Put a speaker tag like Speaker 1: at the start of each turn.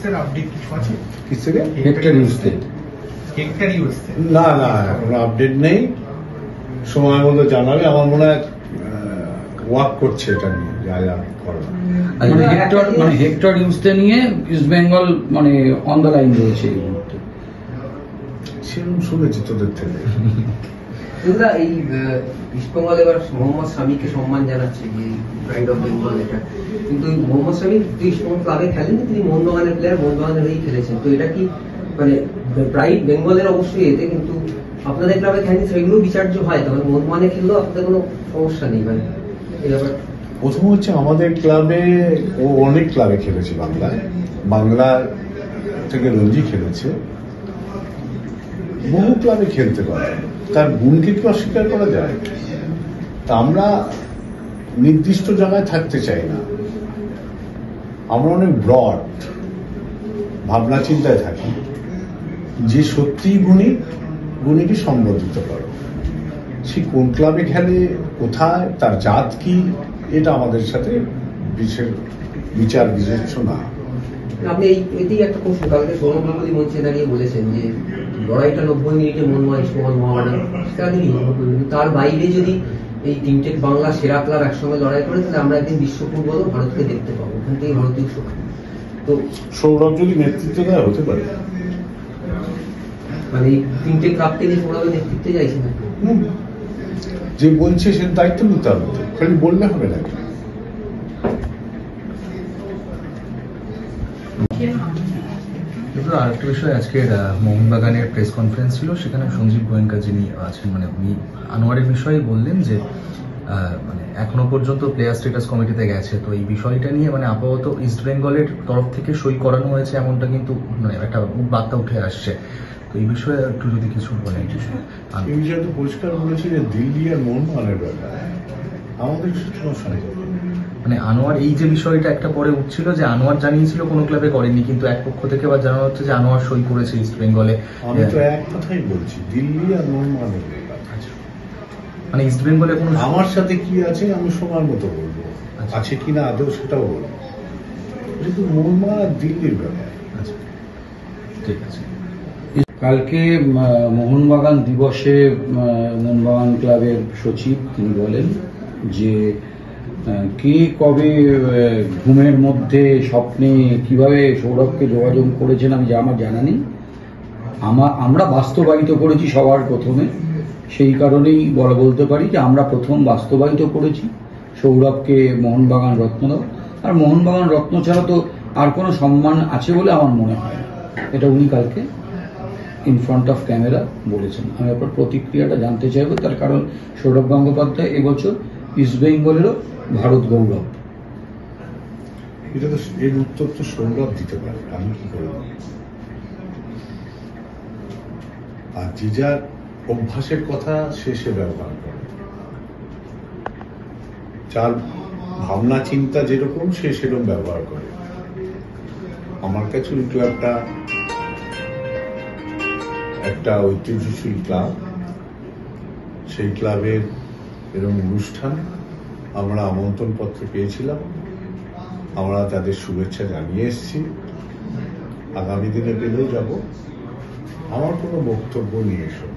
Speaker 1: ইউএসএর update কিছু আছে?
Speaker 2: কি থেকে?
Speaker 1: হেক্টর ইউএসএ
Speaker 2: না কোনো আপডেট নেই। সময় মতো জানাবে। আমার মনে হয় ওয়ার্ক করছে এটা নিয়ে, যা যা করা।
Speaker 3: হেক্টর ইউএসএ নিয়ে ইস্ট বেঙ্গল মানে অন দ্য লাইন রয়েছে এই মুহূর্তে,
Speaker 2: সেরকম শুনেছি তোদের থেকে।
Speaker 4: এই ইস্টবেঙ্গল এবার মোহাম্মদ শামিকে সম্মান জানাচ্ছে যে প্রাইড অফ বেঙ্গল এটা, কিন্তু মোহাম্মদ শামি ইস্টবেঙ্গল ক্লাবে খেলেননি, তিনি মোহনবাগানের প্লেয়ার, মোহনবাগানের হয়েই খেলেছেন। তো এটা কি মানে প্রাইড বেঙ্গলের অবশ্যই এতে, কিন্তু আপনাদের ক্লাবে খেলেনি সেগুলো বিচার্য হয়, তবে মোহনবাগানে খেললেও আপনাদের কোনো সমস্যা নেই মানে এই ব্যাপার?
Speaker 2: প্রথম হচ্ছে আমাদের ক্লাবে, ও অনেক ক্লাবে খেলেছে, বাংলার থেকে রঞ্জি খেলেছে, বহু ক্লাবে খেলতে পারে, তার গুণকে কি অস্বীকার করা যায়? তা আমরা নির্দিষ্ট জায়গায় থাকতে চাই না, আমরা অনেক ব্রড ভাবনা চিন্তায় থাকি। যে সত্যিই গুণীকে সম্বোধিত করো, সে কোন ক্লাবে খেলে, কোথায়, তার জাত কি, এটা আমাদের সাথে বিচার বিবেচ্য না।
Speaker 4: আপনি এতেই একটা প্রশ্ন, কালকে সৌরভ গাঙ্গুলী মঞ্চে দাঁড়িয়ে বলেছেন যে লড়াইটা 90 মিনিটে মোহনবাগান, তার বাইরে যদি এই তিনটে বাংলা সেরা ক্লাব একসঙ্গে লড়াই করে, তাহলে আমরা একদিন বিশ্ব ফুটবল ভারতকে দেখতে পাবো, ওখান থেকে ভারতীয় শক্তি। তো
Speaker 2: সৌরভ যদি নেতৃত্ব দেয় হতে পারে,
Speaker 4: মানে এই তিনটে ক্লাবকে নিয়ে সৌরভের নেতৃত্বে চাইছে না,
Speaker 2: যে বলছে সে দায়িত্ব নিতে হবে, খালি বললে হবে না।
Speaker 5: আরেকটা বিষয়, আজকের মোহনবাগানের প্রেস কনফারেন্স ছিল, সেখানে সঞ্জীব গোয়েঙ্কা যিনি আছেন, মানে উনি আনোয়ারের বিষয়ে বললেন যে মানে এখনো পর্যন্ত প্লেয়ার স্ট্যাটাস কমিটিতে গেছে, তো এই বিষয়টা নিয়ে মানে আপাতত ইস্ট বেঙ্গলের তরফ থেকে সই করানো হয়েছে এমনটা কিন্তু মানে একটা বার্তা উঠে আসছে। তো এই বিষয়ে একটু যদি কিছু বলেন।
Speaker 2: এই বিষয়ে তো পরিষ্কার বলেছি যে দিল্লি আর মোহনবাগানের ব্যাপার, আমাদের সমস্যা নেই।
Speaker 5: মানে আনোয়ার এই যে বিষয়টা একটা পরে উঠছিল যে আনোয়ার জানিয়েছিল কোনো ক্লাবে করেনি, কিন্তু এক পক্ষ থেকে আবার জানানো হচ্ছে যে আনোয়ার সই করেছে ইস্ট বেঙ্গলে।
Speaker 2: আমি তো এক কথাই বলছি, দিল্লি আর মোহনবাগানের ব্যাপার।
Speaker 5: মানে ইস্ট বেঙ্গলে কোনো
Speaker 2: আমার সাথে কি আছে আমি সময় মতো বলবো, আছে কিনা আদৌ সেটাও বলবো, কিন্তু মোহনবাগান আর দিল্লির ব্যাপার।
Speaker 5: আচ্ছা ঠিক আছে।
Speaker 3: কালকে মোহনবাগান দিবসে মোহনবাগান ক্লাবের সচিব তিনি বলেন যে কে কবে ঘুমের মধ্যে স্বপ্নে কিভাবে সৌরভকে যোগাযোগ করেছেন আমার জানা নেই, আমরা বাস্তবায়িত করেছি সবার প্রথমে, সেই কারণেই বলতে পারি যে আমরা প্রথম বাস্তবায়িত করেছি সৌরভকে মোহনবাগান রত্ন দাও। আর মোহনবাগান রত্ন ছাড়া তো আর কোনো সম্মান আছে বলে আমার মনে হয় না, এটা উনি কালকে ইন ফ্রন্ট অফ ক্যামেরা বলেছেন। আমি আপনার প্রতিক্রিয়াটা জানতে চাইবো, তার কারণ সৌরভ গঙ্গোপাধ্যায় এবছর ইস্ট বেঙ্গলেরও ভারত গৌরব।
Speaker 2: এটা তো এর উত্তর তো সৌরভ দিতে পারে, আমি কি করব? আর যে যার অভ্যাসের কথা সে ব্যবহার করে, যার ভাবনা চিন্তা যেরকম সে সেরকম ব্যবহার করে। আমার কাছে ওই ক্লাবটা একটা ঐতিহ্যশীল ক্লাব, সেই ক্লাবের এরকম অনুষ্ঠান আমরা আমন্ত্রণ পত্র পেয়েছিলাম, আমরা তাদের শুভেচ্ছা জানিয়ে এসেছি, আগামী দিনে পেলেও যাব। আমার কোনো বক্তব্য নিয়ে এসো